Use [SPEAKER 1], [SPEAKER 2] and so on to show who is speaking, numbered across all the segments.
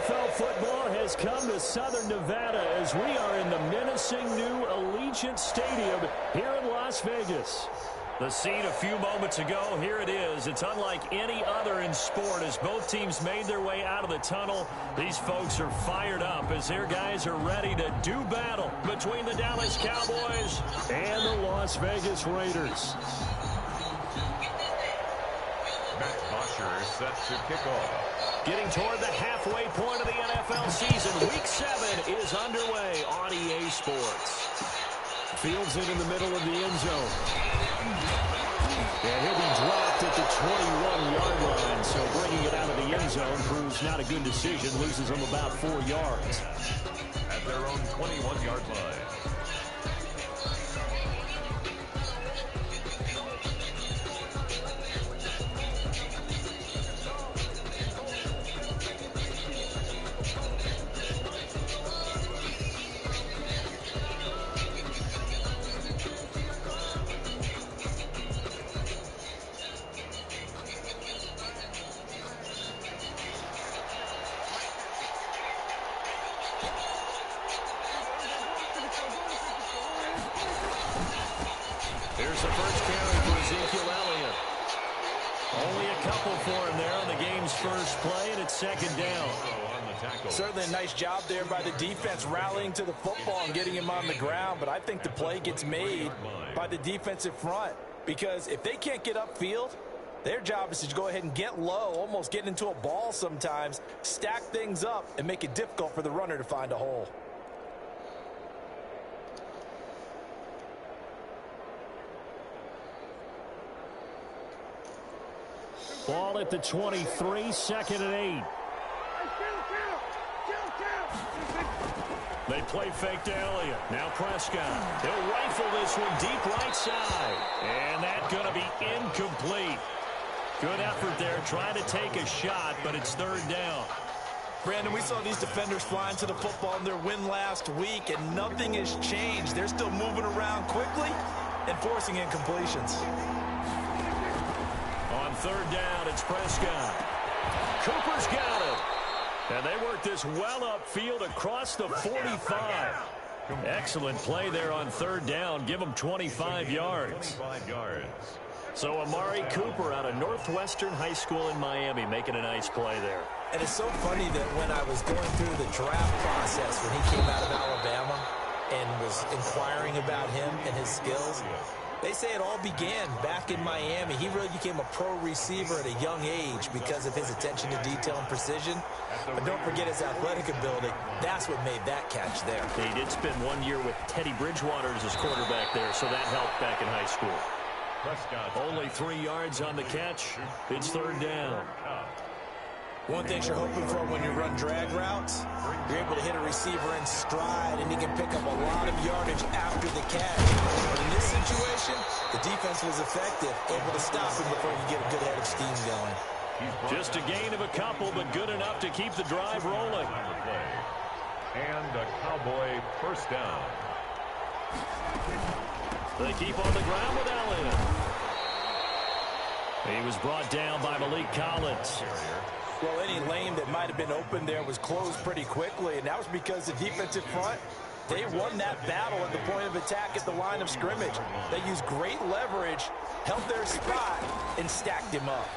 [SPEAKER 1] NFL football has come to Southern Nevada as we are in the menacing new Allegiant Stadium here in Las Vegas. The scene a few moments ago, here it is. It's unlike any other in sport as both teams made their way out of the tunnel. These folks are fired up as their guys are ready to do battle between the Dallas Cowboys and the Las Vegas Raiders.
[SPEAKER 2] Matt Bosher set to kick off.
[SPEAKER 1] Getting toward the halfway point of the NFL season, Week 7 is underway on EA Sports. Fields it in the middle of the end zone. And he'll be dropped at the 21-yard line, so bringing it out of the end zone proves not a good decision, loses them about 4 yards.
[SPEAKER 2] At their own 21-yard line.
[SPEAKER 1] Here's the first carry for Ezekiel Elliott. Only a couple for him there on the game's first play, and it's second down.
[SPEAKER 3] Certainly a nice job there by the defense rallying to the football and getting him on the ground, but I think the play gets made by the defensive front because if they can't get upfield, their job is to go ahead and get low, almost get into a ball sometimes, stack things up, and make it difficult for the runner to find a hole.
[SPEAKER 1] Ball at the 23, second and 8. They play fake to Elliott. Now Prescott. He'll rifle this one deep right side. And that's going to be incomplete. Good effort there, trying to take a shot, but it's third down.
[SPEAKER 3] Brandon, we saw these defenders flying to the football in their win last week, and nothing has changed. They're still moving around quickly and forcing incompletions.
[SPEAKER 1] On third down, it's Prescott. Cooper's got it. And they work this well upfield across the 45. Excellent play there on third down. Give them 25 yards. So Amari Cooper out of Northwestern High School in Miami making a nice play there.
[SPEAKER 3] And it's so funny that when I was going through the draft process when he came out of Alabama and was inquiring about him and his skills, they say it all began back in Miami. He really became a pro receiver at a young age because of his attention to detail and precision. But don't forget his athletic ability. That's what made that catch there.
[SPEAKER 1] He did spend 1 year with Teddy Bridgewater as his quarterback there, so that helped back in high school. Only 3 yards on the catch. It's third down.
[SPEAKER 3] One thing you're hoping for when you run drag routes, you're able to hit a receiver in stride, and he can pick up a lot of yardage after the catch. But in this situation, the defense was effective, able to stop him before you get a good head of steam going.
[SPEAKER 1] Just a gain of a couple, but good enough to keep the drive rolling.
[SPEAKER 2] And a Cowboy first down.
[SPEAKER 1] They keep on the ground with Elliott. He was brought down by Malik Collins.
[SPEAKER 3] Well, any lane that might have been open there was closed pretty quickly, and that was because the defensive front, they won that battle at the point of attack at the line of scrimmage. They used great leverage, held their spot, and stacked him up.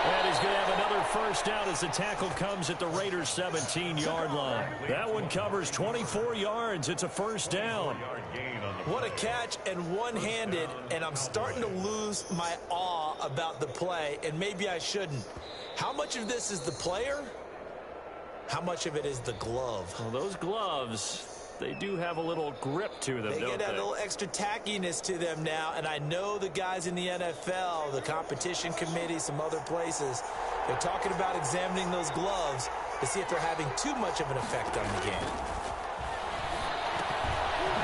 [SPEAKER 1] And he's going to have another first down as the tackle comes at the Raiders' 17-yard line. That one covers 24 yards. It's a first down.
[SPEAKER 3] What a catch and one-handed, and I'm starting to lose my awe about the play, and maybe I shouldn't. How much of this is the player? How much of it is the glove?
[SPEAKER 1] Well, those gloves, they do have a little grip to them, don't they?
[SPEAKER 3] They get a little extra tackiness to them now, and I know the guys in the NFL, the competition committee, some other places, they're talking about examining those gloves to see if they're having too much of an effect on the game.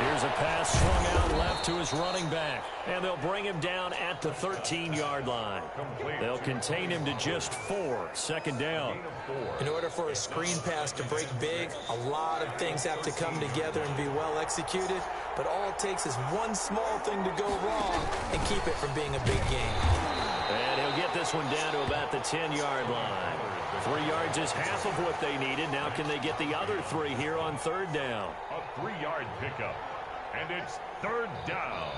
[SPEAKER 1] Here's a pass swung out left to his running back, and they'll bring him down at the 13-yard line. They'll contain him to just 4, second down.
[SPEAKER 3] In order for a screen pass to break big, a lot of things have to come together and be well executed, but all it takes is one small thing to go wrong and keep it from being a big game.
[SPEAKER 1] And he'll get this one down to about the 10-yard line. 3 yards is half of what they needed. Now can they get the other 3 here on third down?
[SPEAKER 2] A 3-yard pickup. And it's third down.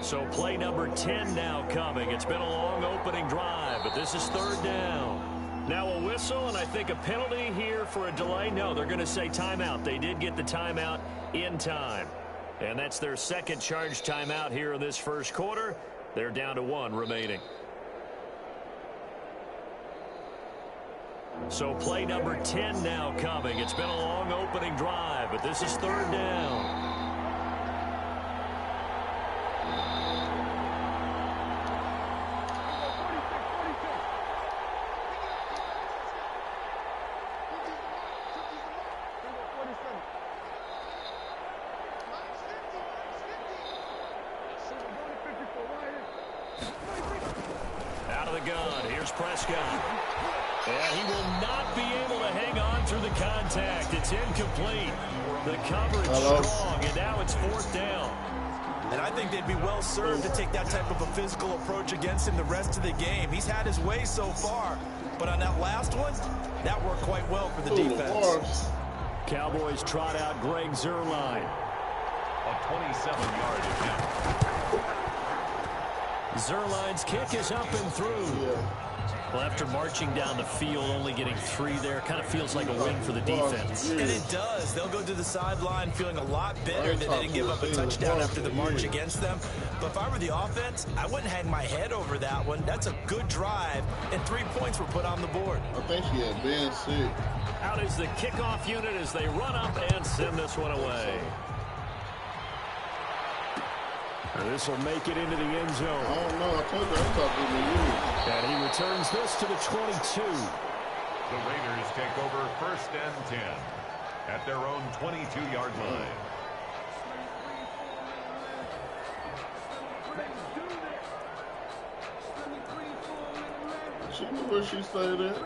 [SPEAKER 1] So play number 10 now coming. It's been a long opening drive, but this is third down. Now a whistle, and I think a penalty here for a delay. No, they're going to say timeout. They did get the timeout in time. And that's their second charge timeout here in this first quarter. They're down to 1 remaining. So play number 10 now coming. It's been a long opening drive, but this is third down. And he will not be able to hang on through the contact. It's incomplete. The coverage strong, and now it's fourth down.
[SPEAKER 3] And I think they'd be well served to take that type of a physical approach against him the rest of the game. He's had his way so far, but on that last one, that worked quite well for the defense.
[SPEAKER 1] Cowboys trot out Greg Zuerlein.
[SPEAKER 2] A 27-yard attempt.
[SPEAKER 1] Zuerlein's kick is up and through. Well, after marching down the field, only getting 3 there, kind of feels like a win for the defense.
[SPEAKER 3] And it does. They'll go to the sideline feeling a lot better that they didn't give up a touchdown after the march against them. But if I were the offense, I wouldn't hang my head over that one. That's a good drive, and 3 points were put on the board.
[SPEAKER 4] I think she had been sick.
[SPEAKER 1] Out is the kickoff unit as they run up and send this one away. This will make it into the end zone.
[SPEAKER 4] I don't know. I told you I'm talking to you.
[SPEAKER 1] And he returns this to the 22.
[SPEAKER 2] The Raiders take over first and 10 at their own 22-yard line.
[SPEAKER 4] She knew where she stayed at.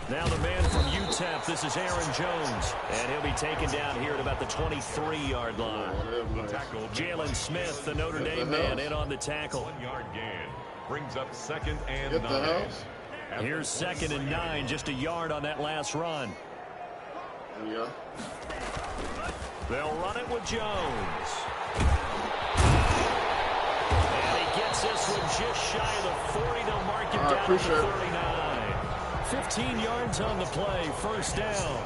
[SPEAKER 1] Now the man from UTEP, this is Aaron Jones. And he'll be taken down here at about the 23-yard line. Jalen Smith, the Notre Dame man, in on the tackle.
[SPEAKER 2] 1-yard gain brings up second and 9.
[SPEAKER 1] Here's second and 9, just a yard on that last run.
[SPEAKER 4] Yeah.
[SPEAKER 1] They'll run it with Jones. And he gets this one just shy of the 40 to mark it down to 39. 15 yards on the play, first down.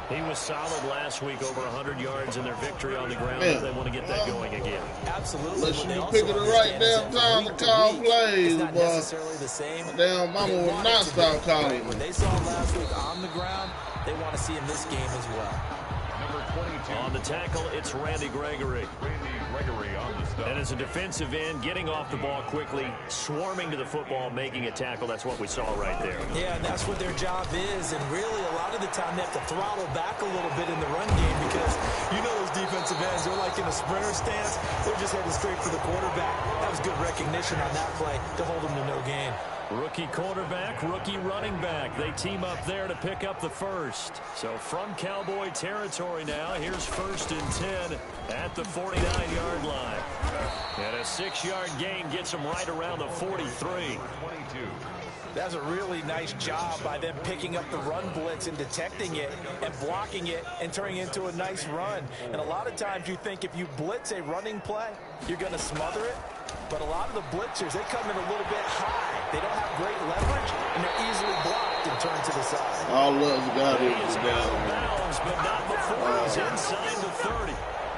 [SPEAKER 1] He was solid last week, over 100 yards in their victory on the ground. If they want to get that going again.
[SPEAKER 3] Absolutely.
[SPEAKER 4] Listen, you picking the right damn time to call plays,
[SPEAKER 3] not necessarily the same.
[SPEAKER 4] Damn mama will not stop calling.
[SPEAKER 3] When they saw him last week on the ground, they want to see him this game as well.
[SPEAKER 2] Number 22.
[SPEAKER 1] On the tackle, it's Randy Gregory.
[SPEAKER 2] Randy Gregory on the stop.
[SPEAKER 1] And as a defensive end, getting off the ball quickly, swarming to the football, making a tackle. That's what we saw right there.
[SPEAKER 3] Yeah, and that's what their job is. And really, a lot of the time, they have to throttle back a little bit in the run game because you know those defensive ends, they're like in a sprinter stance. They're just heading straight for the quarterback. That was good recognition on that play to hold them to no gain.
[SPEAKER 1] Rookie quarterback, rookie running back. They team up there to pick up the first. So from Cowboy territory now, here's first and 10 at the 49-yard line. And a 6-yard gain gets them right around the 43.
[SPEAKER 2] 22.
[SPEAKER 3] That's a really nice job by them picking up the run blitz and detecting it and blocking it and turning it into a nice run. And a lot of times you think if you blitz a running play, you're going to smother it. But a lot of the blitzers, they come in a little bit high. They don't have great leverage, and they're easily blocked and turned to the side.
[SPEAKER 4] All love's got it
[SPEAKER 1] He is out of bounds, but not before he's inside the 30.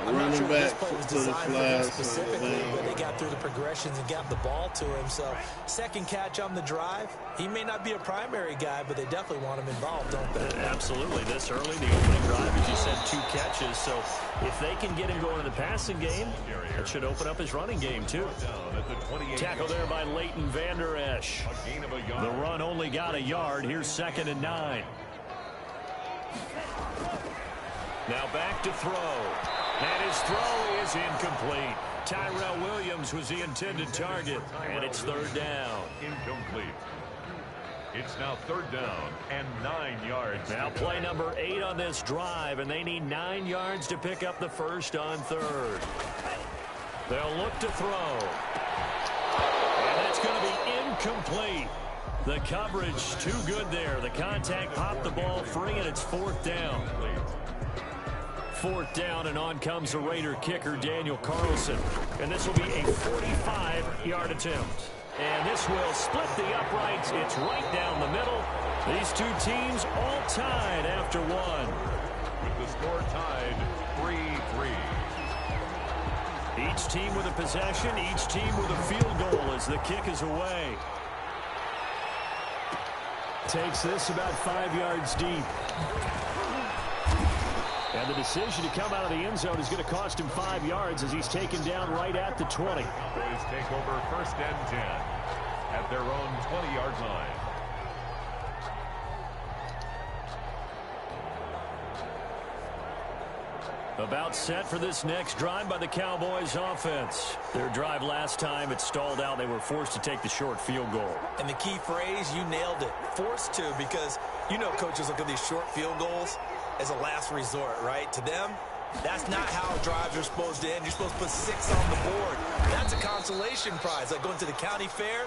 [SPEAKER 3] I'm not sure if this
[SPEAKER 4] back
[SPEAKER 3] play was
[SPEAKER 4] to the
[SPEAKER 3] designed for him
[SPEAKER 4] flag.
[SPEAKER 3] specifically, but they got through the progressions and got the ball to him. So second catch on the drive. He may not be a primary guy, but they definitely want him involved, don't they?
[SPEAKER 1] Absolutely. This early, the opening drive, as you said, 2 catches. So if they can get him going in the passing game, it should open up his running game, too. Tackle there by Leighton Vander Esch. The run only got a yard. Here's 2nd and 9. Now back to throw. And his throw is incomplete. Tyrell Williams was the intended target, and it's 3rd down.
[SPEAKER 2] Incomplete. It's now 3rd down and 9 yards.
[SPEAKER 1] Now play number 8 on this drive, and they need 9 yards to pick up the first on 3rd. They'll look to throw. And that's going to be incomplete. The coverage too good there. The contact popped the ball free, and it's 4th down. 4th down, and on comes the Raider kicker, Daniel Carlson. And this will be a 45-yard attempt. And this will split the uprights. It's right down the middle. These two teams all tied after 1.
[SPEAKER 2] With the score tied 3-3.
[SPEAKER 1] Each team with a possession, each team with a field goal as the kick is away. Takes this about 5 yards deep. And the decision to come out of the end zone is going to cost him 5 yards as he's taken down right at the 20.
[SPEAKER 2] Boys take over 1st and 10 at their own 20-yard line.
[SPEAKER 1] About set for this next drive by the Cowboys offense. Their drive last time, it stalled out. They were forced to take the short field goal.
[SPEAKER 3] And the key phrase, you nailed it, forced to, because you know coaches look at these short field goals as a last resort, right? To them, that's not how drives are supposed to end. You're supposed to put 6 on the board. That's a consolation prize. Like going to the county fair,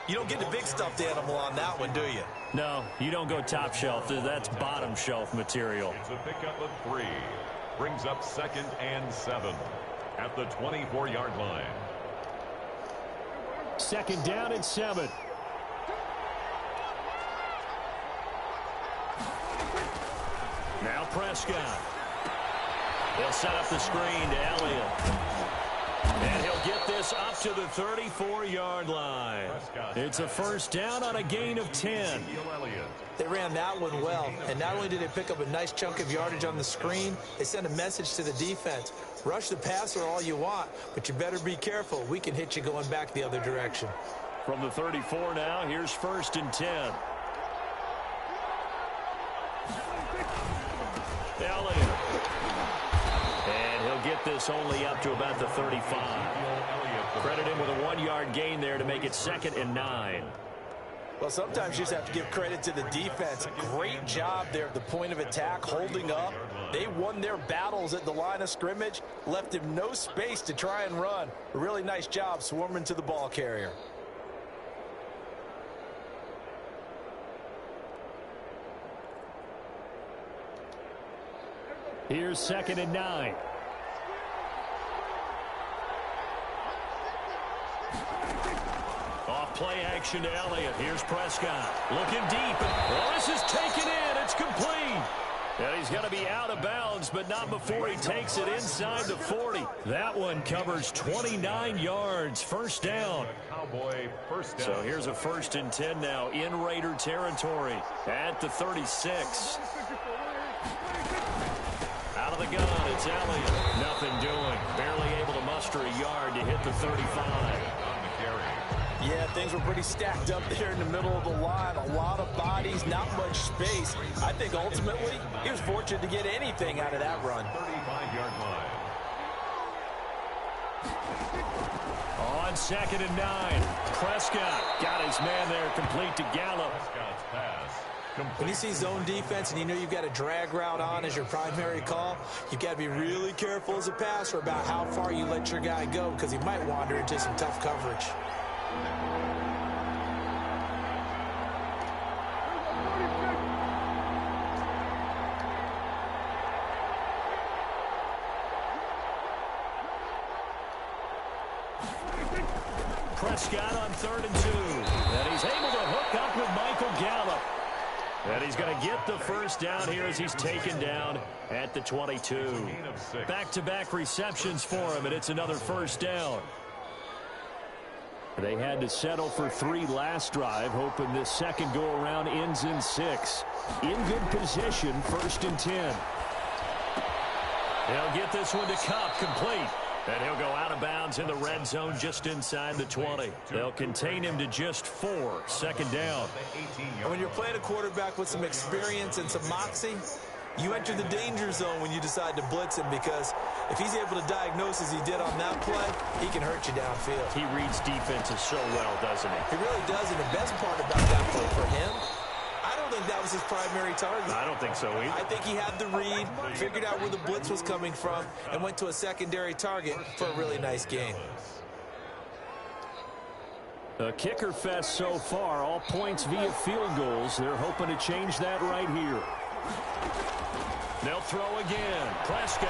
[SPEAKER 3] you don't get the big stuffed animal on that one, do you?
[SPEAKER 1] No, you don't go top shelf. That's bottom shelf material.
[SPEAKER 2] It's a pickup of 3. Brings up 2nd and 7 at the 24-yard line.
[SPEAKER 1] 2nd down and 7. Now Prescott. They'll set up the screen to Elliott. And he'll get this up to the 34-yard line. It's a 1st down on a gain of 10.
[SPEAKER 3] They ran that one well, and not only did they pick up a nice chunk of yardage on the screen, they sent a message to the defense. Rush the passer all you want, but you better be careful. We can hit you going back the other direction.
[SPEAKER 1] From the 34 now, here's 1st and 10. Elliott. And he'll get this only up to about the 35. Credit him with a 1-yard gain there to make it 2nd and 9.
[SPEAKER 3] Well, sometimes you just have to give credit to the defense. Great job there at the point of attack, holding up. They won their battles at the line of scrimmage, left him no space to try and run. A really nice job swarming to the ball carrier.
[SPEAKER 1] Here's 2nd and 9. Off play action to Elliott. Here's Prescott. Looking deep. Well, this is taken in. It's complete. And he's going to be out of bounds, but not before he takes it inside the 40. That one covers 29 yards. 1st down.
[SPEAKER 2] Cowboy 1st down.
[SPEAKER 1] So here's a 1st and 10 now in Raider territory at the 36. Out of the gun, it's Elliott. Nothing doing. Barely able to muster a yard to hit the 35.
[SPEAKER 3] Yeah, things were pretty stacked up there in the middle of the line. A lot of bodies, not much space. I think ultimately he was fortunate to get anything out of that run.
[SPEAKER 2] 35-yard line.
[SPEAKER 1] On 2nd and 9. Prescott got his man there, complete to Gallup.
[SPEAKER 2] Prescott's pass.
[SPEAKER 3] When you see zone defense and you know you've got a drag route on as your primary call, you've got to be really careful as a passer about how far you let your guy go because he might wander into some tough coverage.
[SPEAKER 1] Prescott on 3rd and 2. And he's able to hook up with Michael Gallup. And he's going to get the first down here as he's taken down at the 22. Back-to-back receptions for him, and it's another first down. They had to settle for 3 last drive, hoping this second go-around ends in 6. In good position, 1st and 10. He'll get this one to Cup, complete. And he'll go out of bounds in the red zone just inside the 20. They'll contain him to just 4, second down.
[SPEAKER 3] And when you're playing a quarterback with some experience and some moxie, you enter the danger zone when you decide to blitz him, because if he's able to diagnose as he did on that play, he can hurt you downfield.
[SPEAKER 1] He reads defenses so well, doesn't he?
[SPEAKER 3] He really does, and the best part about that play for him, I don't think that was his primary target.
[SPEAKER 1] I don't think so either.
[SPEAKER 3] I think he had the read, figured out where the blitz was coming from, and went to a secondary target for a really nice game.
[SPEAKER 1] A kicker fest so far, all points via field goals. They're hoping to change that right here. They'll throw again. Prescott.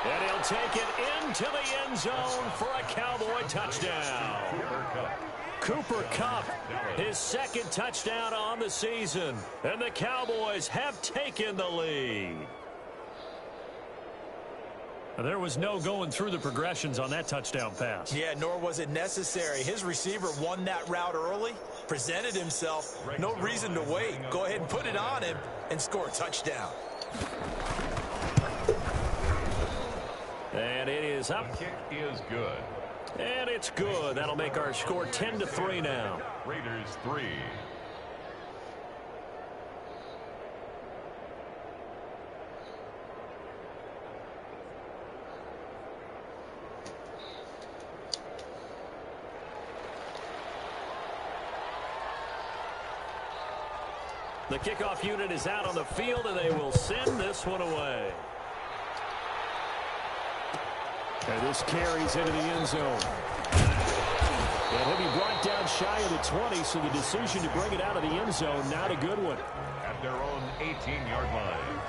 [SPEAKER 1] And he'll take it into the end zone for a Cowboy touchdown. Cooper Kupp, his second touchdown on the season. And the Cowboys have taken the lead. There was no going through the progressions on that touchdown pass.
[SPEAKER 3] Yeah, nor was it necessary. His receiver won that route early, presented himself. No reason to wait. Go ahead and put it on him and score a touchdown.
[SPEAKER 1] And it is up.
[SPEAKER 2] The kick is good.
[SPEAKER 1] And it's good. That'll make our score 10-3 now.
[SPEAKER 2] Raiders 3.
[SPEAKER 1] The kickoff unit is out on the field, and they will send this one away. And this carries into the end zone. And he'll be brought down shy of the 20, so the decision to bring it out of the end zone, not a good one.
[SPEAKER 2] At their own 18-yard line.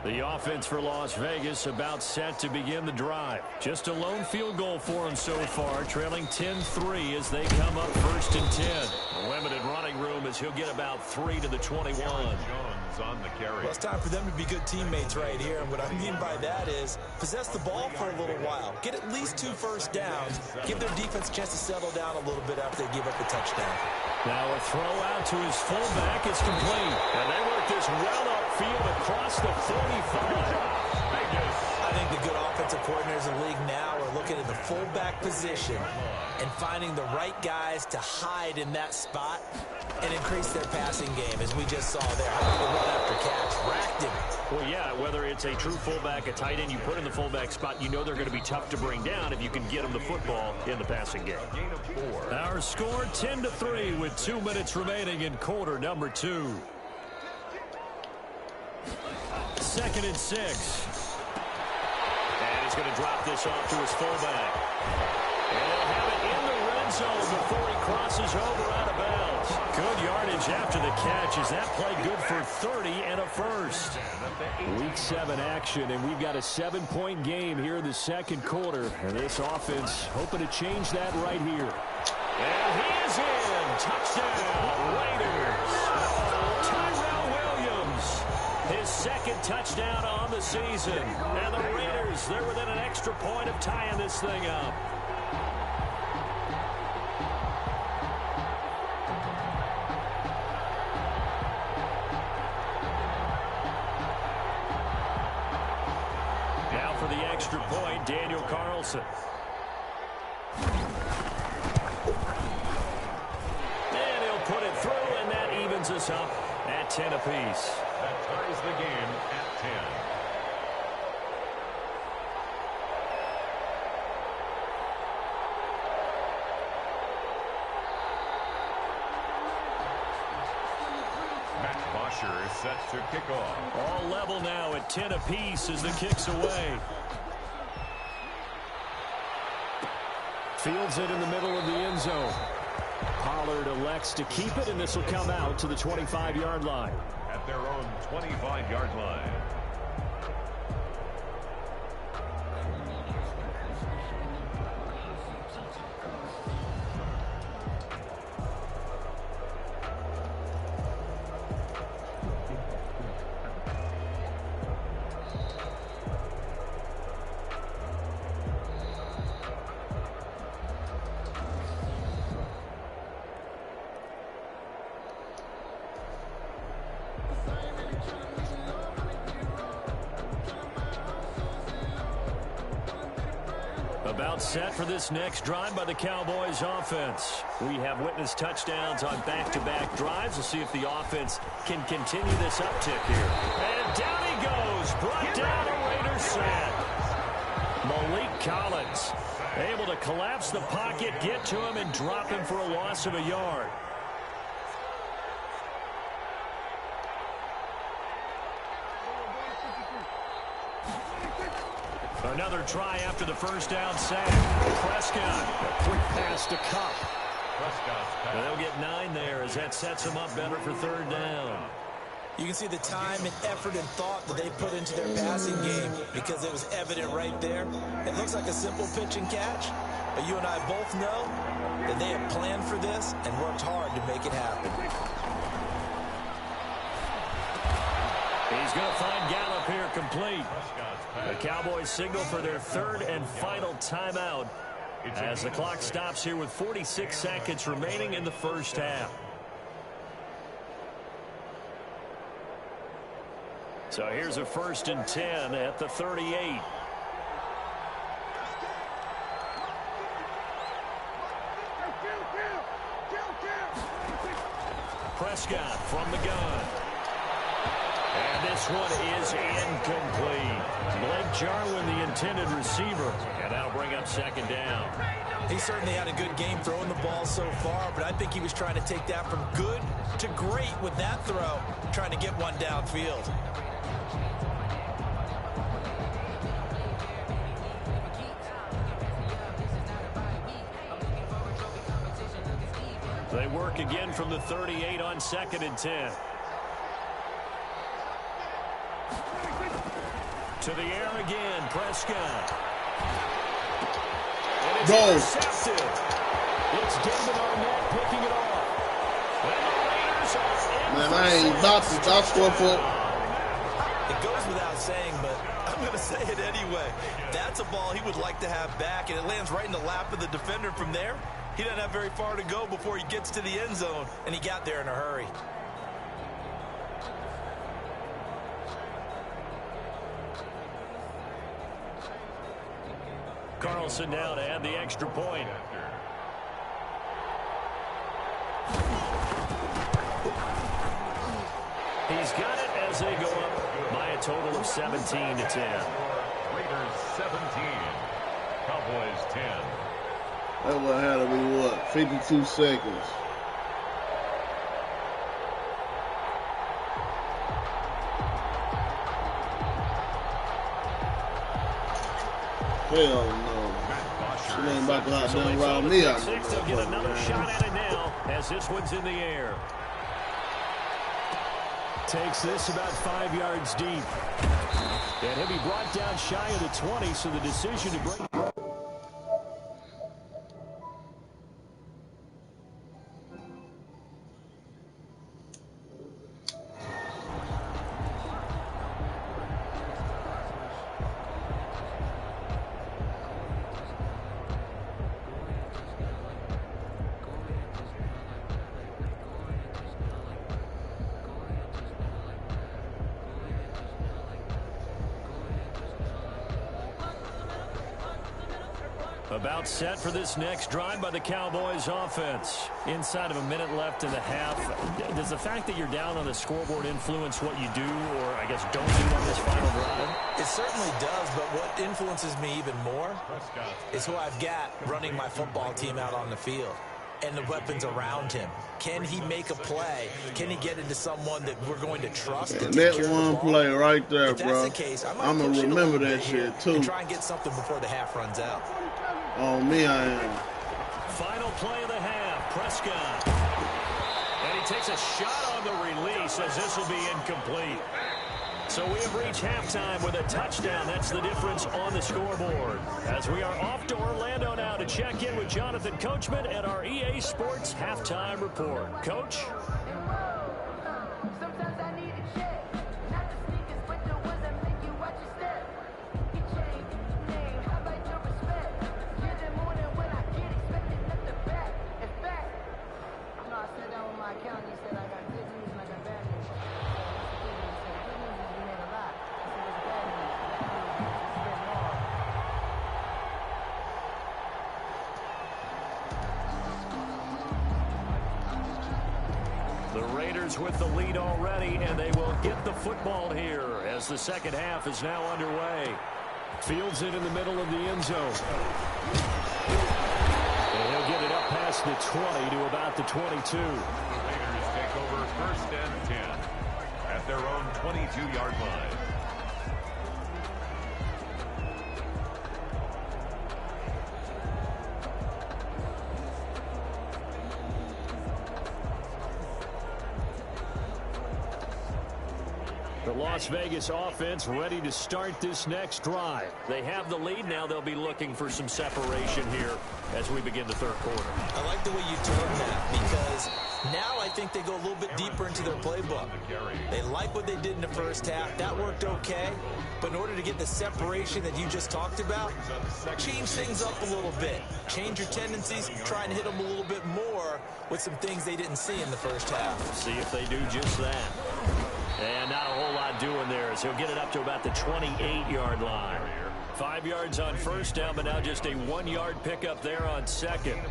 [SPEAKER 1] The offense for Las Vegas about set to begin the drive. Just a lone field goal for them so far, trailing 10-3 as they come up 1st and 10. Limited running room as he'll get about 3 to the 21.
[SPEAKER 2] Jones on the carry.
[SPEAKER 3] Well, it's time for them to be good teammates right here. And what I mean by that is possess the ball for a little while. Get at least 2 first downs. Give their defense a chance to settle down a little bit after they give up the touchdown.
[SPEAKER 1] Now a throw out to his fullback is complete. And they work this well upfield across the 45.
[SPEAKER 3] I think the good offensive coordinators in the league now are looking at the fullback position and finding the right guys to hide in that spot and increase their passing game, as we just saw there. How about the run after catch? Racked him.
[SPEAKER 1] Well, yeah, whether it's a true fullback, a tight end you put in the fullback spot, you know they're going to be tough to bring down if you can get them the football in the passing game.
[SPEAKER 2] Gain of 4.
[SPEAKER 1] Our score 10-3 with 2 minutes remaining in quarter number 2. 2nd and 6. And he's going to drop this off to his fullback. And he'll have it in the red zone before he crosses over out of bounds. Good yardage after the catch. Is that play good for 30 and a first? Week 7 action, and we've got a 7-point game here in the second quarter. And this offense hoping to change that right here. And he is in. Touchdown, Raiders. Tyrell Williams. His second touchdown on the season. And the Raiders, they're within an extra point of tying this thing up. Now for the extra point, Daniel Carlson. And he'll put it through, and that evens us up at 10 apiece.
[SPEAKER 2] That ties the game at 10. Matt Bosher is set to kick off.
[SPEAKER 1] All level now at 10 apiece as the kick's away. Fields it in the middle of the end zone. Pollard elects to keep it, and this will come out to the 25-yard line.
[SPEAKER 2] At their own 25-yard line.
[SPEAKER 1] About set for this next drive by the Cowboys offense. We have witnessed touchdowns on back-to-back drives. We'll see if the offense can continue this uptick here. And down he goes. Brought down a Raider set. Malik Collins able to collapse the pocket, get to him, and drop him for a loss of a yard. Another try after the first down sack. Prescott, a quick pass to Cup. They'll get 9 there as that sets them up better for third down.
[SPEAKER 3] You can see the time and effort and thought that they put into their passing game because it was evident right there. It looks like a simple pitch and catch, but you and I both know that they have planned for this and worked hard to make it happen.
[SPEAKER 1] He's going to find Gallup here complete. The Cowboys signal for their third and final timeout as the clock stops here with 46 seconds remaining in the first half. So here's a 1st and 10 at the 38. Prescott from the gun. And this one is incomplete. Blake Jarwin, the intended receiver, and that'll bring up second down.
[SPEAKER 3] He certainly had a good game throwing the ball so far, but I think he was trying to take that from good to great with that throw, trying to get one downfield.
[SPEAKER 1] They work again from the 38 on 2nd and 10. To the air again, Prescott. And it's intercepted. It's David Arnett picking it off. And the Raiders are in.
[SPEAKER 4] Man, I ain't about to. I'll score for it.
[SPEAKER 3] It goes without saying, but I'm going to say it anyway. That's a ball he would like to have back, and it lands right in the lap of the defender from there. He doesn't have very far to go before he gets to the end zone, and he got there in a hurry.
[SPEAKER 1] Carlson now to add the extra point. He's got it as they go up by a total of 17 to 10.
[SPEAKER 2] Raiders 17, Cowboys 10.
[SPEAKER 4] That would have to be, what, 52 seconds. Hell no. She ain't about to hot down around me out there.
[SPEAKER 1] They'll get another shot at it now as this one's in the air. Takes this about 5 yards deep. And he'll be brought down shy of the 20, so the decision to bring... About set for this next drive by the Cowboys offense. Inside of a minute left in the half. Does the fact that you're down on the scoreboard influence what you do, or I guess don't do on this final drive?
[SPEAKER 3] It certainly does, but what influences me even more is who I've got running my football team out on the field and the weapons around him. Can he make a play? Can he get into someone that we're going to trust?
[SPEAKER 4] And that one play right there, bro.
[SPEAKER 3] The case,
[SPEAKER 4] I'm going to remember that shit, too.
[SPEAKER 3] And try and get something before the half runs out.
[SPEAKER 4] On me, I am.
[SPEAKER 1] Final play of the half, Prescott. And he takes a shot on the release as this will be incomplete. So we have reached halftime with a touchdown. That's the difference on the scoreboard. As we are off to Orlando now to check in with Jonathan Coachman at our EA Sports Halftime Report. Coach? The Raiders with the lead already, and they will get the football here as the second half is now underway. Fields it in the middle of the end zone. And he'll get it up past the 20 to about the 22.
[SPEAKER 2] The Raiders take over first and 10 at their own 22-yard line.
[SPEAKER 1] The Las Vegas offense ready to start this next drive. They have the lead. Now they'll be looking for some separation here as we begin the third quarter.
[SPEAKER 3] I like the way you term that because now I think they go a little bit deeper into their playbook. They like what they did in the first half. That worked okay. But in order to get the separation that you just talked about, change things up a little bit. Change your tendencies. Try and hit them a little bit more with some things they didn't see in the first half.
[SPEAKER 1] See if they do just that. And not a whole lot doing there as he'll get it up to about the 28-yard line. 5 yards on first down, but now just a 1-yard pickup there on second.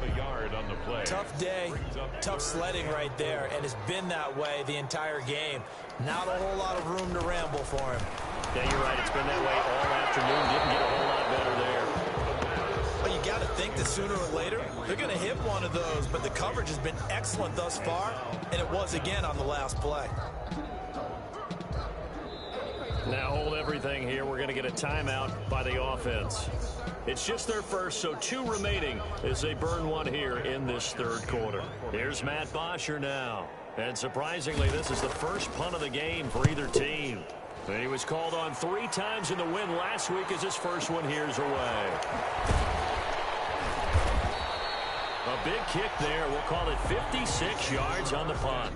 [SPEAKER 3] Tough day, tough sledding right there, and it's been that way the entire game. Not a whole lot of room to ramble for him.
[SPEAKER 1] Yeah, you're right. It's been that way all afternoon. Didn't get a whole lot better there.
[SPEAKER 3] Well, you got to think that sooner or later they're going to hit one of those, but the coverage has been excellent thus far, and it was again on the last play.
[SPEAKER 1] Now hold everything here. We're going to get a timeout by the offense. It's just their first, so 2 remaining as they burn one here in this third quarter. Here's Matt Bosher now. And surprisingly, this is the first punt of the game for either team. And he was called on 3 times in the win last week as his first one here's away. A big kick there. We'll call it 56 yards on the punt.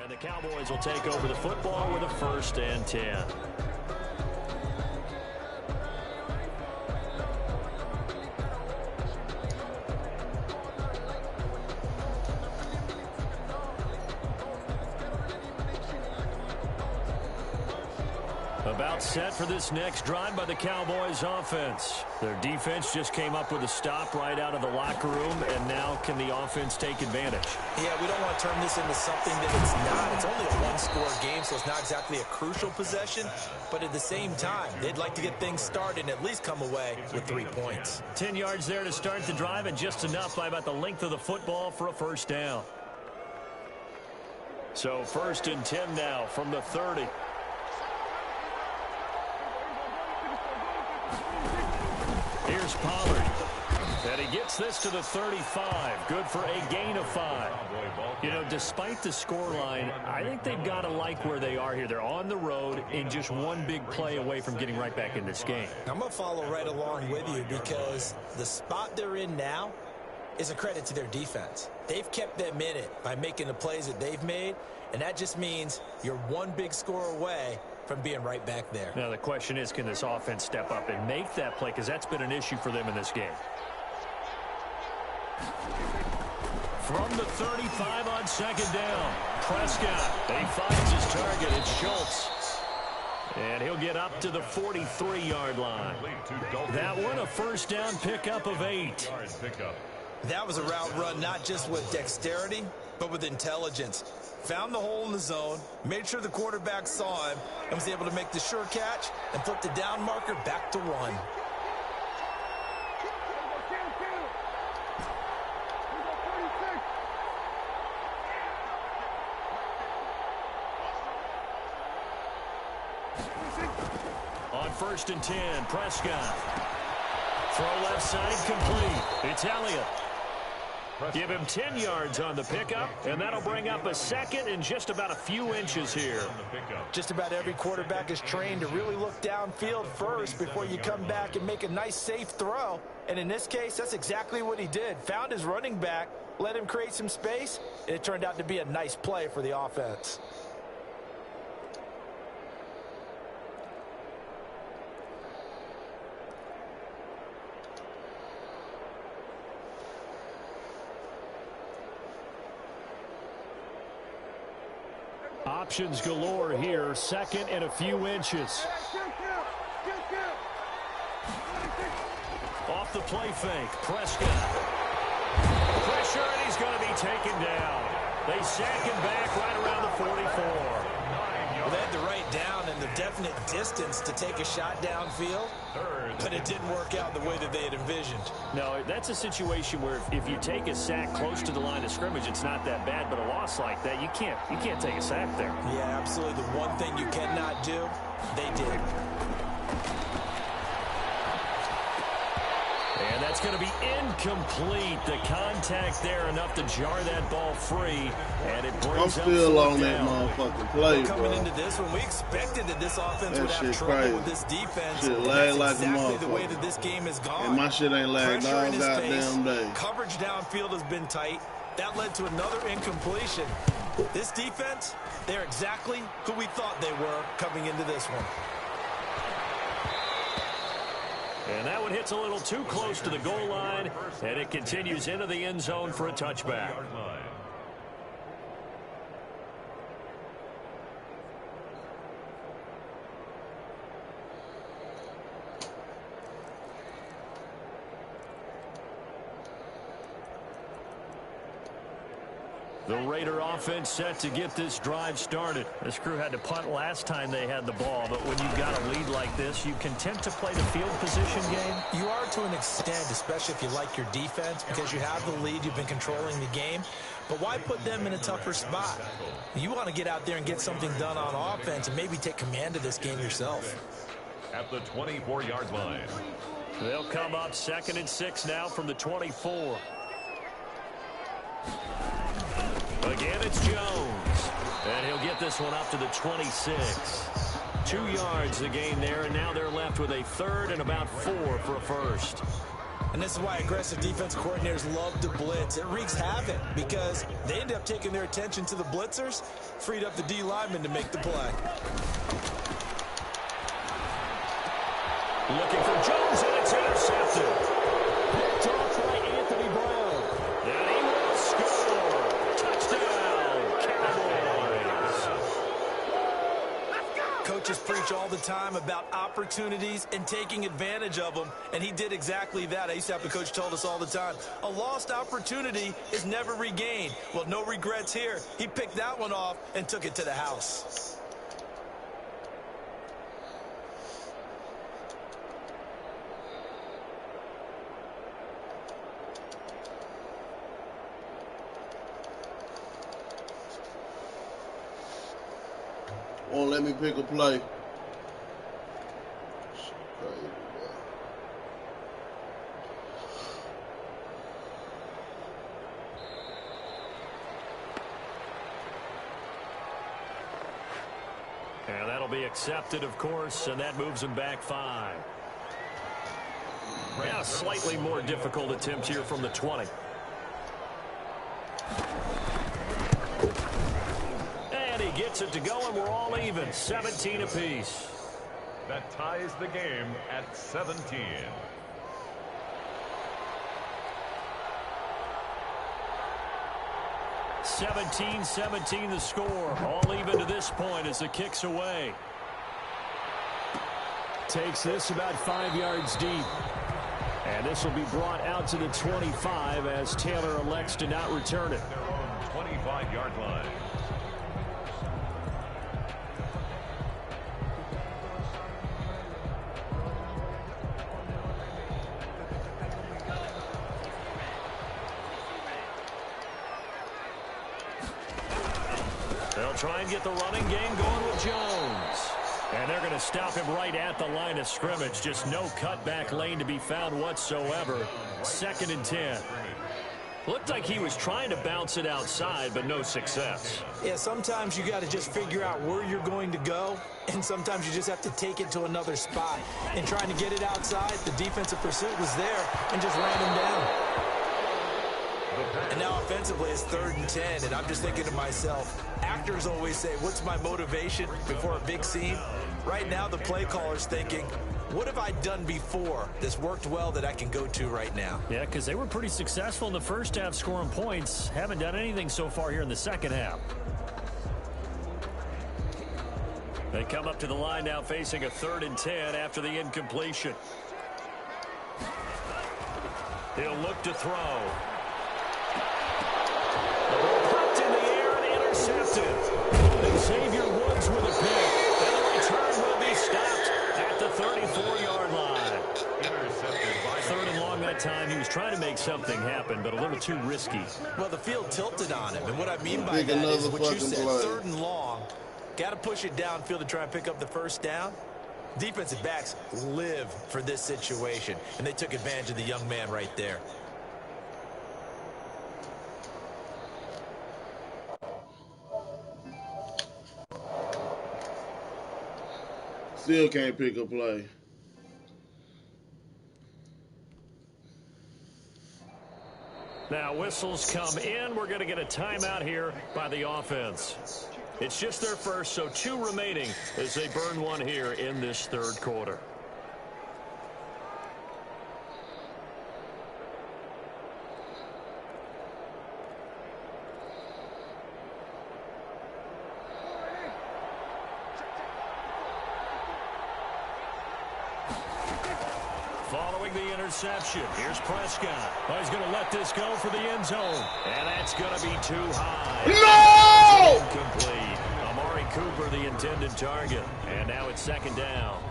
[SPEAKER 1] And the Cowboys will take over the football with a 1st and 10. About set for this next drive by the Cowboys offense. Their defense just came up with a stop right out of the locker room, and now can the offense take advantage?
[SPEAKER 3] Yeah, we don't want to turn this into something that it's not. It's only a 1-score game, so it's not exactly a crucial possession. But at the same time, they'd like to get things started and at least come away with 3 points.
[SPEAKER 1] 10 yards there to start the drive, and just enough by about the length of the football for a 1st down. So 1st and 10 now from the 30. Here's Pollard. And he gets this to the 35. Good for a gain of 5. You know, despite the scoreline, I think they've got to like where they are here. They're on the road and just one big play away from getting right back in this game.
[SPEAKER 3] I'm going to follow right along with you because the spot they're in now is a credit to their defense. They've kept them in it by making the plays that they've made, and that just means you're one big score away from being right back there.
[SPEAKER 1] Now the question is, can this offense step up and make that play? Because that's been an issue for them in this game. From the 35 on 2nd down, Prescott. He finds his target. It's Schultz. And he'll get up to the 43-yard line. That one a 1st down pickup of 8.
[SPEAKER 3] That was a route run not just with dexterity, but with intelligence. Found the hole in the zone, made sure the quarterback saw him, and was able to make the sure catch and flip the down marker back to 1.
[SPEAKER 1] On 1st and 10, Prescott. Throw left side complete. It's Elliott. Give him 10 yards on the pickup, and that'll bring up a second and just about a few inches here.
[SPEAKER 3] Just about every quarterback is trained to really look downfield first before you come back and make a nice, safe throw. And in this case, that's exactly what he did. Found his running back, let him create some space, and it turned out to be a nice play for the offense.
[SPEAKER 1] Options galore here. Second and a few inches. Off the play fake. Prescott. Pressure, and he's going to be taken down. They sack him back right around the 44.
[SPEAKER 3] Well, they had the right down and the definite distance to take a shot downfield, but it didn't work out the way that they had envisioned.
[SPEAKER 1] No, that's a situation where if you take a sack close to the line of scrimmage, it's not that bad, but a loss like that, you can't take a sack there.
[SPEAKER 3] Yeah, absolutely. The one thing you cannot do, they did.
[SPEAKER 1] And that's going to be incomplete. The contact there enough to jar that ball free, and it brings
[SPEAKER 4] I'm still on that motherfucking play, bro.
[SPEAKER 3] Coming into this one, we expected that this offense would have trouble with this defense.
[SPEAKER 4] Shit lag like a
[SPEAKER 3] exactly
[SPEAKER 4] motherfucker.
[SPEAKER 3] the way that this game is gone.
[SPEAKER 4] And my shit ain't lagged
[SPEAKER 3] Pressure
[SPEAKER 4] all
[SPEAKER 3] in his
[SPEAKER 4] goddamn
[SPEAKER 3] face.
[SPEAKER 4] day.
[SPEAKER 3] Coverage downfield has been tight. That led to another incompletion. This defense, they're exactly who we thought they were coming into this one.
[SPEAKER 1] And that one hits a little too close to the goal line, and it continues into the end zone for a touchback. The Raider offense set to get this drive started. This crew had to punt last time they had the ball, but when you've got a lead like this, you content to play the field position game?
[SPEAKER 3] You are to an extent, especially if you like your defense, because you have the lead, you've been controlling the game. But why put them in a tougher spot? You want to get out there and get something done on offense and maybe take command of this game yourself.
[SPEAKER 2] At the 24-yard line.
[SPEAKER 1] They'll come up 2nd and 6 now from the 24. Again, it's Jones. And he'll get this one up to the 26. 2 yards the gain there, and now they're left with a 3rd and about 4 for a first.
[SPEAKER 3] And this is why aggressive defense coordinators love to blitz. It wreaks havoc because they end up taking their attention to the blitzers, freed up the D lineman to make the play.
[SPEAKER 1] Looking for Jones, and it's intercepted. Picked off by Anthony Brown. And he will score. Touchdown, Cowboys.
[SPEAKER 3] Coaches preach all the time about opportunities and taking advantage of them, and he did exactly that. I used to have a coach told us all the time, a lost opportunity is never regained. Well, no regrets here. He picked that one off and took it to the house.
[SPEAKER 4] Won't let me pick a play.
[SPEAKER 1] And that'll be accepted, of course, and that moves him back 5. Yeah, slightly more difficult attempt here from the 20. And he gets it to go, and we're all even, 17 apiece.
[SPEAKER 2] That ties the game at 17.
[SPEAKER 1] (17-17) the score. All even to this point as the kick's away. Takes this about 5 yards deep. And this will be brought out to the 25 as Taylor elects to not return it.
[SPEAKER 2] 25-yard line.
[SPEAKER 1] They'll try and get the running game going with Jones. And they're going to stop him right at the line of scrimmage. Just no cutback lane to be found whatsoever. 2nd and 10. Looked like he was trying to bounce it outside, but no success.
[SPEAKER 3] Yeah, sometimes you got to just figure out where you're going to go, and sometimes you just have to take it to another spot. And trying to get it outside, the defensive pursuit was there and just ran him down. And now offensively, it's 3rd and 10, and I'm just thinking to myself, actors always say, what's my motivation before a big scene? Right now, the play caller's thinking, what have I done before that's worked well that I can go to right now?
[SPEAKER 1] Yeah, because they were pretty successful in the first half scoring points. Haven't done anything so far here in the second half. They come up to the line now facing a 3rd and 10 after the incompletion. He'll look to throw. The ball popped in the air and intercepted. Xavier Woods with a pick. And the return will be stopped at the 34-yard line.
[SPEAKER 2] Intercepted by
[SPEAKER 1] 3rd and long that time. He was trying to make something happen, but a little too risky.
[SPEAKER 3] Well, the field tilted on him, and what I mean by that is what you said, 3rd and long. Got to push it downfield to try and pick up the first down. Defensive backs live for this situation, and they took advantage of the young man right there.
[SPEAKER 4] Still can't pick a play.
[SPEAKER 1] Now whistles come in. We're going to get a timeout here by the offense. It's just their first, so 2 remaining as they burn one here in this 3rd quarter. Following the interception, here's Prescott. Oh, he's going to let this go for the end zone. And that's going to be too high.
[SPEAKER 4] No!
[SPEAKER 1] Incomplete. Amari Cooper, the intended target. And now it's 2nd down.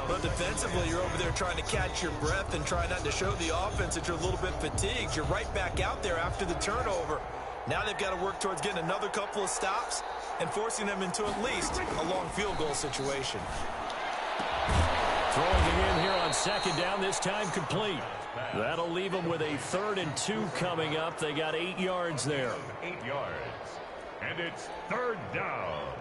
[SPEAKER 3] But defensively, you're over there trying to catch your breath and try not to show the offense that you're a little bit fatigued. You're right back out there after the turnover. Now they've got to work towards getting another couple of stops and forcing them into at least a long field goal situation.
[SPEAKER 1] Throwing it in here on 2nd down, this time complete. That'll leave them with a 3rd and 2 coming up. They got 8 yards there.
[SPEAKER 2] 8 yards. And it's 3rd down.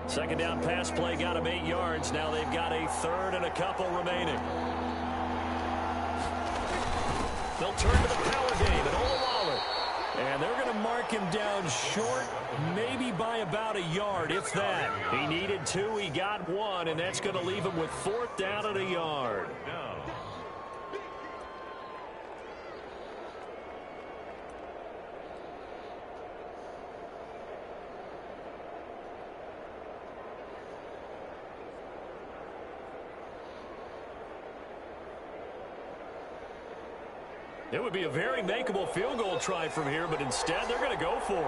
[SPEAKER 1] Second down pass play got them 8 yards. Now they've got a 3rd and a couple remaining. They'll turn to the power game at Ola. And they're going to mark him down short, maybe by about a yard, if that. He needed 2, he got 1, and that's going to leave him with 4th down and a yard. It would be a very makeable field goal try from here, but instead they're going to go for it.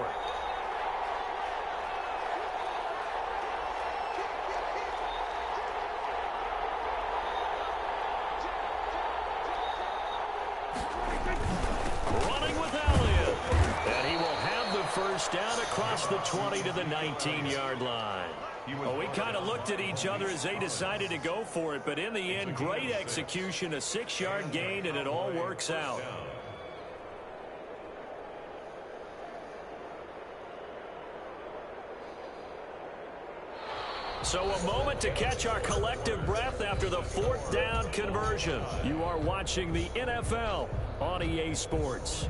[SPEAKER 1] Running with Elliott. And he will have the first down across the 20 to the 19-yard line. Well, we kind of looked at each other as they decided to go for it, but in the end, great execution, a 6-yard gain, and it all works out. So a moment to catch our collective breath after the 4th down conversion. You are watching the NFL on EA Sports.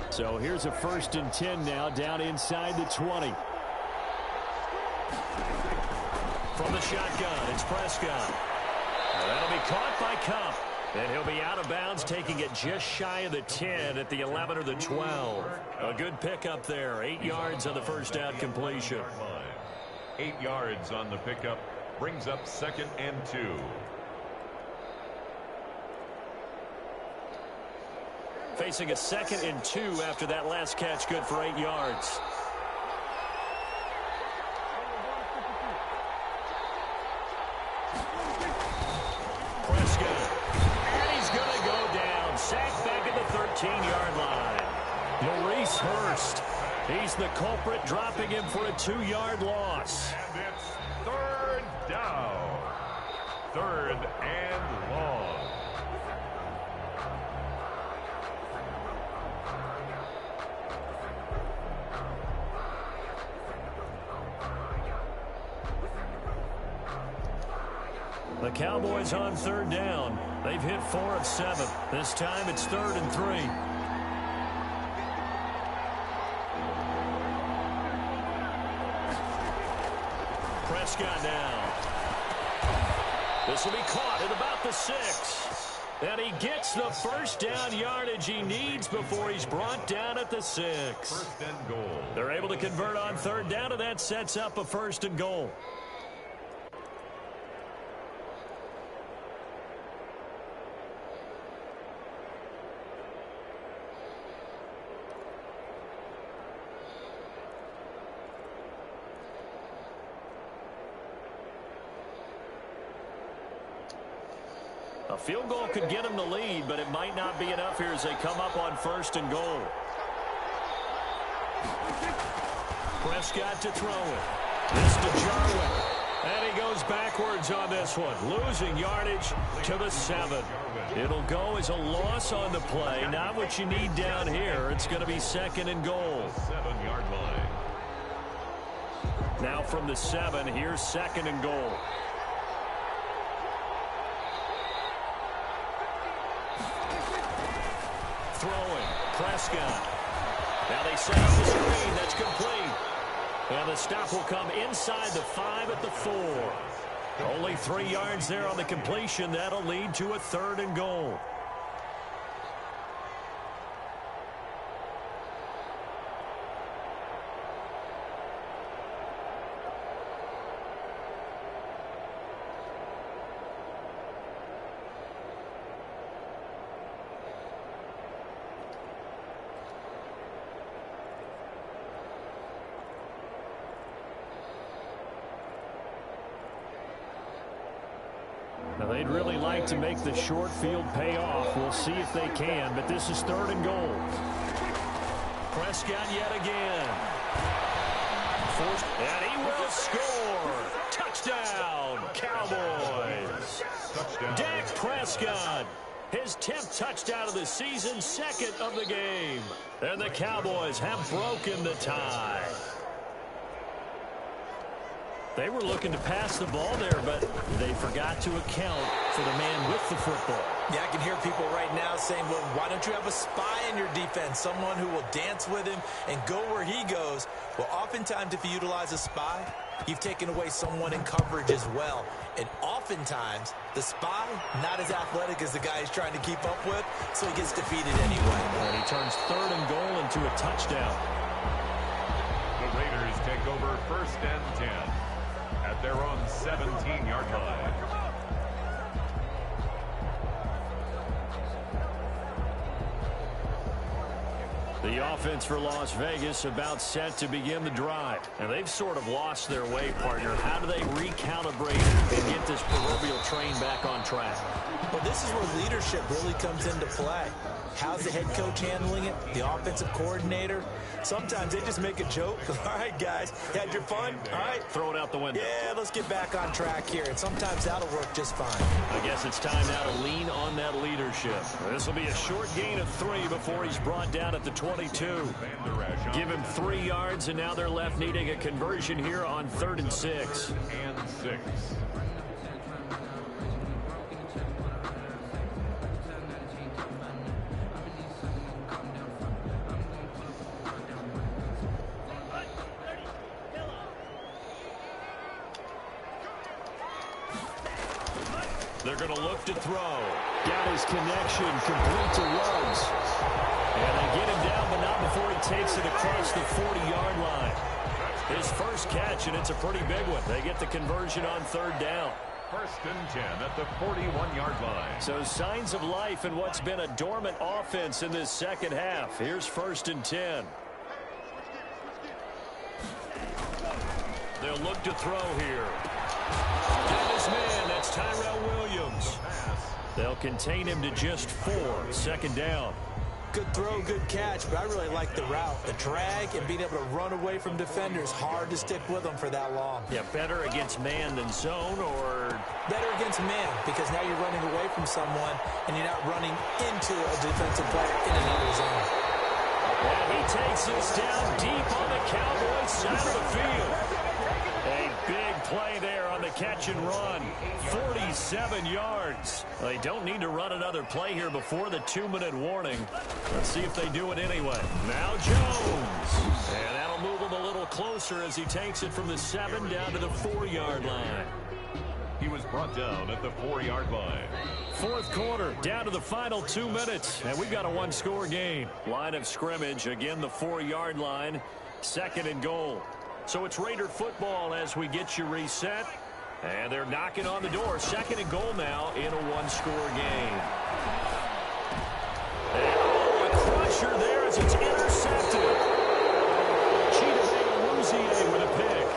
[SPEAKER 1] So here's a 1st and 10 now, down inside the 20. From the shotgun, it's Prescott. And that'll be caught by Cup. And he'll be out of bounds, taking it just shy of the 10 at the 11 or the 12. A good pickup there. 8 yards on the first down completion.
[SPEAKER 2] 8 yards on the pickup. Brings up 2nd and 2.
[SPEAKER 1] Facing a 2nd and 2 after that last catch, good for 8 yards. Prescott. And he's going to go down. Sacked back at the 13-yard line. Maurice Hurst. He's the culprit, dropping him for a 2-yard loss.
[SPEAKER 2] And it's 3rd down. 3rd and long.
[SPEAKER 1] The Cowboys on 3rd down. They've hit 4 of 7. This time it's 3rd and 3. Prescott now. This will be caught at about the 6. And he gets the first down yardage he needs before he's brought down at the 6.
[SPEAKER 2] 1st and goal.
[SPEAKER 1] They're able to convert on 3rd down, and that sets up a 1st and goal. A field goal could get him the lead, but it might not be enough here as they come up on 1st and goal. Prescott to throw it. This to Jarwin. And he goes backwards on this one, losing yardage to the 7. It'll go as a loss on the play. Not what you need down here. It's going to be 2nd and goal.
[SPEAKER 2] 7-yard line.
[SPEAKER 1] Now from the 7, here's 2nd and goal. Throwing. Prescott. Now they set up the screen. That's complete. And the stop will come inside the 5 at the 4. Only 3 yards there on the completion. That'll lead to a 3rd and goal. Now, they'd really like to make the short field pay off. We'll see if they can, but this is 3rd and goal. Prescott yet again. Forced, and he will score. Touchdown, Cowboys.
[SPEAKER 2] Touchdown.
[SPEAKER 1] Dak Prescott, his 10th touchdown of the season, 2nd of the game. And the Cowboys have broken the tie. They were looking to pass the ball there, but they forgot to account for the man with the football.
[SPEAKER 3] Yeah, I can hear people right now saying, well, why don't you have a spy in your defense, someone who will dance with him and go where he goes? Well, oftentimes if you utilize a spy, you've taken away someone in coverage as well. And oftentimes, the spy, not as athletic as the guy he's trying to keep up with, so he gets defeated anyway.
[SPEAKER 1] And he turns 3rd and goal into a touchdown.
[SPEAKER 2] The Raiders take over 1st and 10 at their own 17-yard line.
[SPEAKER 1] The offense for Las Vegas about set to begin the drive. And they've sort of lost their way, partner. How do they recalibrate and get this proverbial train back on track?
[SPEAKER 3] Well, this is where leadership really comes into play. How's the head coach handling it? The offensive coordinator? Sometimes they just make a joke. All right, guys, had your fun? All right.
[SPEAKER 1] Throw it out the window.
[SPEAKER 3] Yeah, let's get back on track here. And sometimes that'll work just fine.
[SPEAKER 1] I guess it's time now to lean on that leadership. This will be a short gain of 3 before he's brought down at the 22. Give him 3 yards, and now they're left needing a conversion here on 3rd and 6.
[SPEAKER 2] And 6.
[SPEAKER 1] They're going to look to throw. Got his connection complete to Ruggs. And they get him down, but not before he takes it across the 40-yard line. His first catch, and it's a pretty big one. They get the conversion on third down.
[SPEAKER 2] First and 10 at the 41-yard line.
[SPEAKER 1] So signs of life in what's been a dormant offense in this second half. Here's first and 10. They'll look to throw here. And his man, that's Tyrell Williams. They'll contain him to just 4. Second down.
[SPEAKER 3] Good throw, good catch, but I really like the route. The drag and being able to run away from defenders. Hard to stick with them for that long.
[SPEAKER 1] Yeah, better against man than zone, or?
[SPEAKER 3] Better against man, because now you're running away from someone and you're not running into a defensive player in another zone.
[SPEAKER 1] And he takes this down deep on the Cowboys side of the field. A big play there on the catch and run. 47 yards. They don't need to run another play here before the 2-minute warning. Let's see if they do it anyway. Now Jones. And that'll move him a little closer as he takes it from the 7 down to the 4-yard line.
[SPEAKER 2] He was brought down at the 4-yard line.
[SPEAKER 1] Fourth quarter, down to the final 2 minutes. And we've got a one-score game. Line of scrimmage, again the 4-yard line. Second and goal. So it's Raider football as we get you reset. And they're knocking on the door. Second and goal now in a one-score game. And a crusher there as it's intercepted. Chidobe with a pick.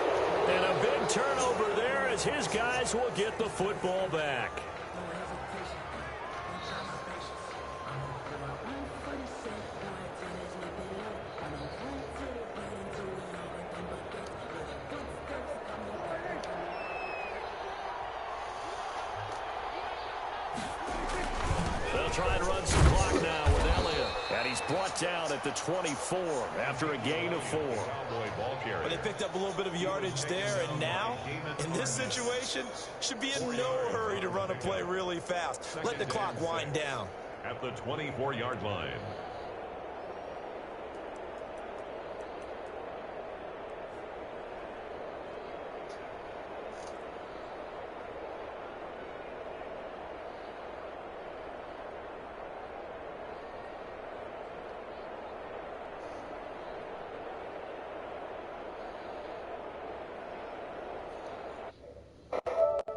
[SPEAKER 1] And a big turnover there as his guys will get the football back. Try and run some clock now with Elliott. And he's brought down at the 24 after a gain of 4.
[SPEAKER 3] Well, they picked up a little bit of yardage there, and now, in this situation, should be in no hurry to run a play really fast. Let the clock wind down.
[SPEAKER 2] At the 24-yard line.